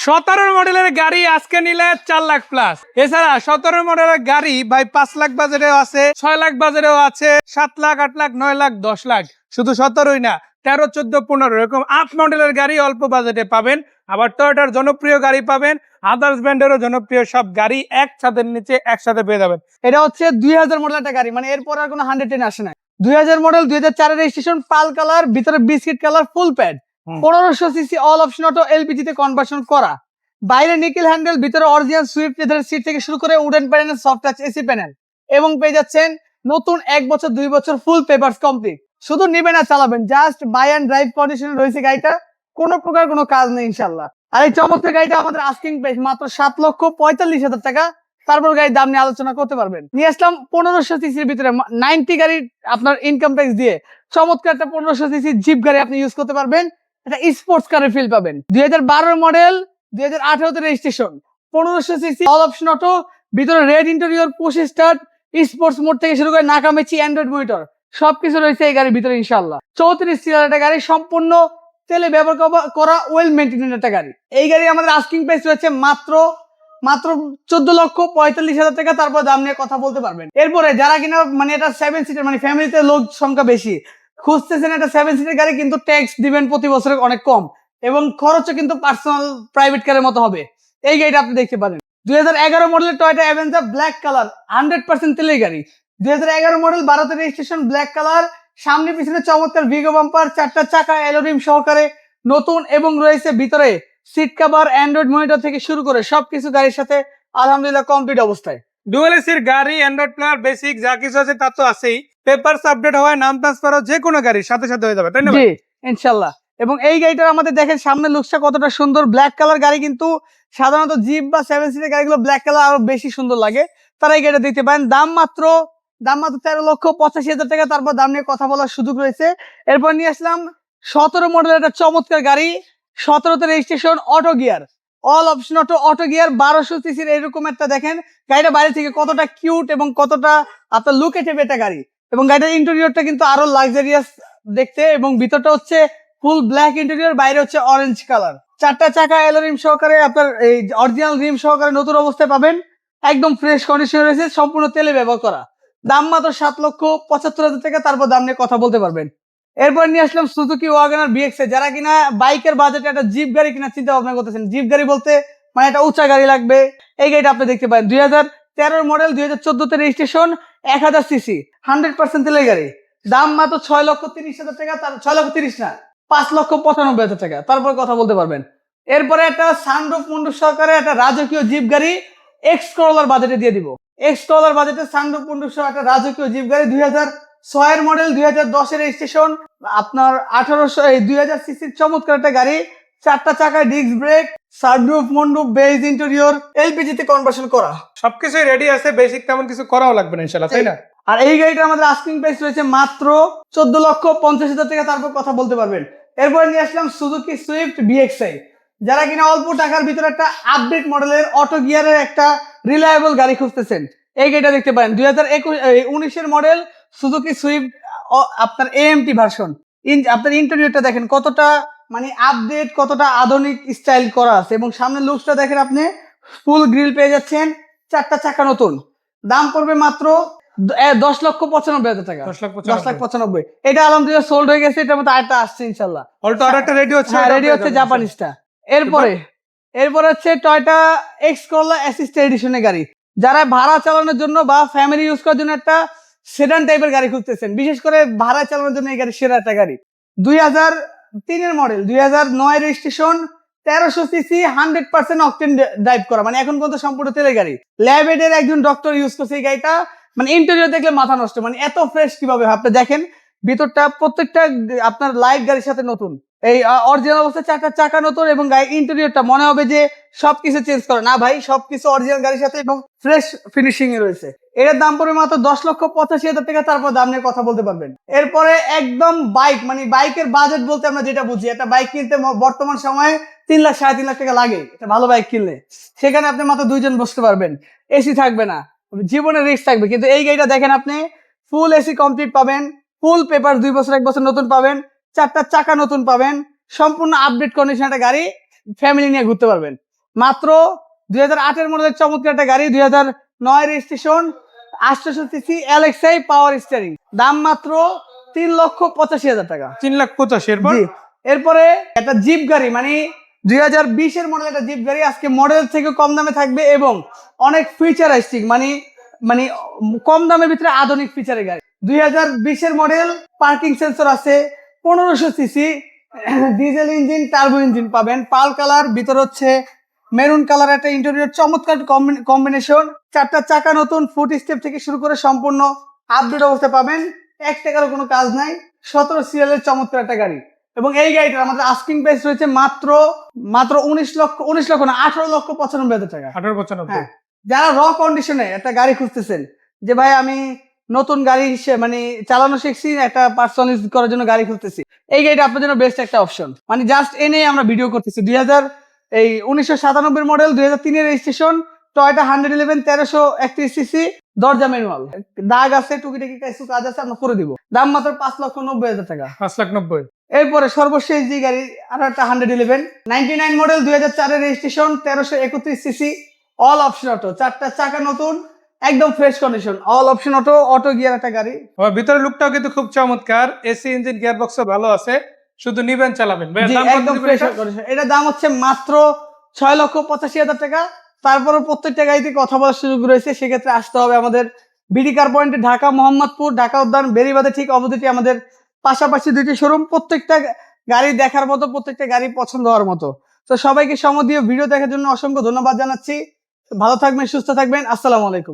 17 মডেলের গাড়ি আজকে নিলে 4 লাখ প্লাস। এছাড়া 17 মডেলের গাড়ি ভাই 5 লাখ বাজারেও আছে, 6 লাখ বাজারেও আছে, 7 লাখ, 8 লাখ, 9 লাখ, 10 লাখ। শুধু 17ই না, 13, 14, 15 এরকম 8 মডেলের গাড়ি অল্প বাজেটে পাবেন। আবার টয়োটার জনপ্রিয় গাড়ি পাবেন, আদার্স ব্র্যান্ডেরও জনপ্রিয় সব গাড়ি এক ছাদের নিচে একসাথে পেয়ে যাবেন। এটা হচ্ছে 2000 মডেল একটা গাড়ি, মানে এরপর আর কোনো 110 আসে না। 2000 মডেল, 2004 রেজিস্ট্রেশন, পাল কালার, ভিতরে বিস্কিট কালার, ফুল pad, 1500 CC, all option auto, LPG তে কনভার্সন করা, বাইরে নিকেল হ্যান্ডেল, ভিতরে অরিজিনাল সুইফট লেদারের সিট থেকে শুরু করে wooden panel, soft touch AC panel, এবং পেয়ে যাচ্ছেন নতুন 1 বছর 2 বছর ফুল পেপারস কমপ্লিট। শুধু নিবেন আর চালাবেন, জাস্ট বাই অ্যান্ড ড্রাইভ কন্ডিশনে রয়েছে গাড়িটা, কোনো প্রকার কোনো কাজ নেই ইনশাল্লাহ। আর এই চমৎকার গাড়িটা আমাদের আস্কিং প্রাইস মাত্র 7,45,000 টাকা। তারপর গাড়ির দাম নিয়ে আলোচনা করতে পারবেন। নিয়ে আসলাম 1500 সিসির ভিতরে 90 গাড়ি আপনার ইনকাম ট্যাক্স দিয়ে চমৎকার একটা 1500 সিসি জিপ গাড়ি আপনি ইউজ করতে পারবেন। এটা স্পোর্টস কারের ফিল পাবেন। 2012 মডেল, 2018 তে registration, 1500 CC, all option auto, ভিতরে red interior, push start, sports mode থেকে শুরু করে নাকামেচি, অ্যান্ড্রয়েড মনিটর সবকিছু রয়েছে এই গাড়ির ভিতরে ইনশাআল্লাহ। 34 সিরিয়াল একটা গাড়ি, সম্পূর্ণ তেলে ব্যবহার করা ওয়েল মেইনটেইন একটা গাড়ি। এই গাড়ি আমাদের আস্কিং প্রাইস রয়েছে মাত্র 14,45,000 টাকা। তারপর দাম নিয়ে কথা বলতে পারবেন। এরপরে যারা কিনা মানে এটা 7 সিটের, মানে ফ্যামিলিতে লোক সংখ্যা বেশি খুঁজতেছেন একটা 7 সিটের গাড়ি, কিন্তু ট্যাক্স দিবেন প্রতি বছরে অনেক কম এবং খরচও কিন্তু পার্সোনাল প্রাইভেট কারের মতো হবে, এই গাড়িটা আপনি দেখতে পারেন। 2011 মডেলের টয়োটা অ্যাভেঞ্জার, ব্ল্যাক কালার, 100% তেলের গাড়ি। 2011 মডেল, 12 তে রেজিস্ট্রেশন, ব্ল্যাক কালার, সামনে পিছনে চমৎকার ভিগো বাম্পার, 4টা চাকা অ্যালোরিম সহকারে নতুন, এবং রয়েছে ভিতরে সিট কভার, অ্যান্ড্রয়েড মনিটর থেকে শুরু করে সবকিছু গাড়ির সাথে আলহামদুলিল্লাহ কমপ্লিট অবস্থায়। ডুয়াল এসির গাড়ি, অ্যান্ড্রয়েড প্লেয়ার, বেসিক যা কিছু আছে তা তো আছেই। পেপারস আপডেট হয়, নাম ট্রান্সফারও যে কোনো গাড়ির সাথে সাথে হয়ে যাবে, তাই না? জি ইনশাআল্লাহ। এবং এই গাড়িটার আমাদের দেখেন সামনে লুকসটা কতটা সুন্দর, ব্ল্যাক কালার গাড়ি, কিন্তু সাধারণত জিপ বা 7 সিটের গাড়িগুলো ব্ল্যাক কালার আরো বেশি সুন্দর লাগে। তারা এই গাড়িটা দেখতে পারেন। দাম মাত্র 13,85,000 টাকা। তারপর দাম নিয়ে কথা বলার সুযোগ রয়েছে। এরপর নিয়ে আসলাম 17 মডেলের একটা চমৎকার গাড়ি, 17 তে registration, auto gear, all option auto, auto gear, 1200 সিসির এরকম একটা দেখেন গাড়িটা বাইরে থেকে কতটা কিউট এবং কতটা আপনার লুকেটিভ একটা গাড়ি। এবং গাড়িটার ইন্টেরিয়রটা কিন্তু আরো লাক্সারিয়াস দেখতে, এবং ভিতরটা হচ্ছে ফুল ব্ল্যাক ইন্টেরিয়র, বাইরে হচ্ছে অরেঞ্জ কালার, 4টা চাকা অ্যালোরিম সহকারে, আপনার এই অরিজিনাল রিম সহকারে নতুন অবস্থায় পাবেন। একদম ফ্রেশ কন্ডিশনে রয়েছে, সম্পূর্ণ তেলে ব্যবহার করা। দাম মাত্র 7,75,000 টাকা। তারপর দাম নিয়ে কথা বলতে পারবেন। এরপর নিয়ে আসলাম সুজুকি ওয়াগনার বিএক্সআই। যারা কিনা বাইকের বাজেটে একটা জিপ গাড়ি কিনা চিন্তা ভাবনা করতেছেন, জিপ গাড়ি বলতে মানে একটা উঁচা গাড়ি লাগবে, এই গাড়িটা আপনি দেখতে পারেন। 2013 মডেল, 2014 তে রেজিস্ট্রেশন, 1000 সিসি, 100% তেলের গাড়ি। দাম মাত্র 6,30,000 টাকা। তার 6,30,000 না, 5,95,000 টাকা। তারপর কথা বলতে পারবেন। এরপরে একটা সানরুফ মুন্ডুফ সহকারে একটা রাজকীয় জিপ গাড়ি এক্স করোলার বাজেটে দিয়ে দিব। এক্স করোলার বাজেটে সানরুফ মুন্ডুফ সহ একটা রাজকীয় জিপ গাড়ি, 2006 মডেল, 2010 রেজিস্ট্রেশন, আপনার 2000 সিসির চমৎকার একটা গাড়ি, 4টা চাকায় disc brake, sunroof মুন্ডুফ, beige interior, LPG তে কনভার্সন করা, সবকিছুই রেডি আছে, বেসিক তেমন কিছু করাও লাগবে না ইনশাআল্লাহ, তাই না? আর এই গাড়িটা আমাদের আস্কিং প্রাইস রয়েছে মাত্র 14,50,000 টাকা। তারপর কথা বলতে পারবেন। এরপরে নিয়ে আসলাম সুজুকি সুইফট বিএক্সআই। যারা কিনা অল্প টাকার ভিতরে একটা আপডেট মডেলের অটো গিয়ারের একটা রিলায়েবল গাড়ি খুঁজতেছেন, এই গাড়িটা দেখতে পারেন। 2019 মডেল সুজুকি সুইফট, আপনার এএমটি ভার্সন। আপনার ইন্টেরিয়রটা দেখেন কতটা মানে আপডেট, কতটা আধুনিক স্টাইল করা আছে, এবং সামনের লুকসটা দেখেন আপনি, ফুল গ্রিল পেয়ে যাচ্ছেন, 4টা চাকা নতুন। দাম পড়বে মাত্র 10,95,000 টাকা। 10,95,000। এটা আলহামদুলিল্লাহ সোল্ড হয়ে গেছে। এটার মধ্যে আরেকটা আসছে ইনশাল্লাহ, অল্টো আরেকটা রেডি হচ্ছে, রেডি হচ্ছে জাপানিজটা। এরপরে হচ্ছে টয়োটা এক্স করোলা অ্যাসিস্ট এডিশনের গাড়ি। যারা ভাড়া চালানোর জন্য বা ফ্যামিলি ইউজ করার জন্য একটা সেডান টাইপের গাড়ি খুঁজতেছেন, বিশেষ করে ভাড়া চালানোর জন্য এই গাড়ি সেরা একটা গাড়ি। 2003 model, 2009 registration, 1300 CC, 100% octane drive করা, মানে এখন পর্যন্ত সম্পূর্ণ তেলের গাড়ি। ল্যাবেডের একজন ডক্টর ইউজ করছে এই গাড়িটা। মানে ইন্টেরিয়র দেখলে মাথা নষ্ট, মানে এত ফ্রেশ কিভাবে আপনি দেখেন। ভিতরটা প্রত্যেকটা আপনার লাইট গাড়ির সাথে নতুন, এই অরিজিনাল অবস্থায় 4টা চাকা নতুন, এবং গাড়ির ইন্টেরিয়রটা মনে হবে যে সবকিছু চেঞ্জ করে না ভাই, সবকিছু অরিজিনাল গাড়ির সাথে এবং ফ্রেশ ফিনিশিং এ রয়েছে। এটার দাম পড়বে মাত্র 10,85,000 টাকা। তারপর দাম নিয়ে কথা বলতে পারবেন। এরপরে একদম বাইক, মানে বাইকের বাজেট বলতে আমরা যেটা বুঝি, একটা বাইক কিনতে বর্তমান সময়ে 3 লাখ 3.5 লাখ টাকা লাগে একটা ভালো বাইক কিনলে। সেখানে আপনি মাত্র 2 জন বসতে পারবেন, এসি থাকবে না, জীবনের রিস্ক থাকবে। কিন্তু এই গাড়িটা দেখেন আপনি, ফুল এসি কমপ্লিট পাবেন, ফুল পেপার 2 বছর 1 বছর নতুন পাবেন, 4টা চাকা নতুন পাবেন, সম্পূর্ণ আপডেট কন্ডিশন একটা গাড়ি, ফ্যামিলি নিয়ে ঘুরতে পারবেন। মাত্র 2008 মডেলের চমৎকার একটা গাড়ি, 2009 registration, 800 CC LXi power steering, দাম মাত্র 3,85,000 টাকা। 3,85,000 এরপর জি, এরপরে একটা জিপ গাড়ি, মানে 2020 মডেল একটা জিপ গাড়ি, আজকে মডেল থেকে কম দামে থাকবে এবং অনেক ফিচারিস্টিক, মানে মানে কম দামের ভিতরে আধুনিক ফিচারের গাড়ি। 2020 মডেল, পার্কিং সেন্সর আছে, 1500 CC diesel engine, turbo engine পাবেন, পাল কালার, ভিতর হচ্ছে মেরুন কালার, একটা ইন্টেরিয়র চমৎকার কম্বিনেশন, 4টা চাকা নতুন, ফুট স্টেপ থেকে শুরু করে সম্পূর্ণ আপডেট অবস্থা পাবেন, 1 টাকারও কোনো কাজ নাই, 17 সিরিয়ালের চমৎকার একটা গাড়ি। এবং এই গাড়িটার আমাদের আস্কিং প্রাইস রয়েছে মাত্র 19 লক্ষ না, 18,95,000 টাকা। 18,95,000। হ্যাঁ, যারা র কন্ডিশনে একটা গাড়ি খুঁজতেছেন, যে ভাই আমি নতুন গাড়ি মানে চালানো শিখছি, একটা পার্সোনাল ইউজ করার জন্য গাড়ি খুঁজতেছি, এই গাড়িটা আপনার জন্য বেস্ট একটা অপশন। মানে জাস্ট এনে আমরা ভিডিও করতেছি। 1997 মডেল, 2003 রেজিস্ট্রেশন, টয়োটা 111 1331 সিসি, দরজা ম্যানুয়াল, দাগ আছে, টুকিটাকি কিছু কাজ আছে, আমরা করে দিব, দাম মাত্র 5,90,000 টাকা। 5,90,000। এরপরে সর্বশেষ যে গাড়ি, আর একটা 111 99 model, 2004 registration, 1331 CC, all option auto, 4টা চাকা নতুন, একদম fresh condition, all option auto, auto gear একটা গাড়ি। আবার ভিতরে লুকটাও কিন্তু খুব চমৎকার, এসি ইঞ্জিন, গিয়ার বক্সও ভালো আছে, শুধু নিবেন চালাবেন। ভাই জি, দাম কত একদম দিবেন ফ্রেশ এটা? কন্ডিশন। এটার দাম হচ্ছে মাত্র 6,85,000 টাকা। তারপরে প্রত্যেকটা গাড়িতে কথা বলার সুযোগ রয়েছে, সেক্ষেত্রে আসতে হবে আমাদের বিডি কার পয়েন্টে, ঢাকা মোহাম্মদপুর, ঢাকা উদ্যান, বেরিবাদে ঠিক অপোজিটে আমাদের পাশাপাশি 2টি শোরুম, প্রত্যেকটা গাড়ি দেখার মতো, প্রত্যেকটা গাড়ি পছন্দ হওয়ার মতো। তো সবাইকে সময় দিয়ে ভিডিও দেখার জন্য অসংখ্য ধন্যবাদ জানাচ্ছি। ভালো থাকবেন, সুস্থ থাকবেন, আসসালামু আলাইকুম।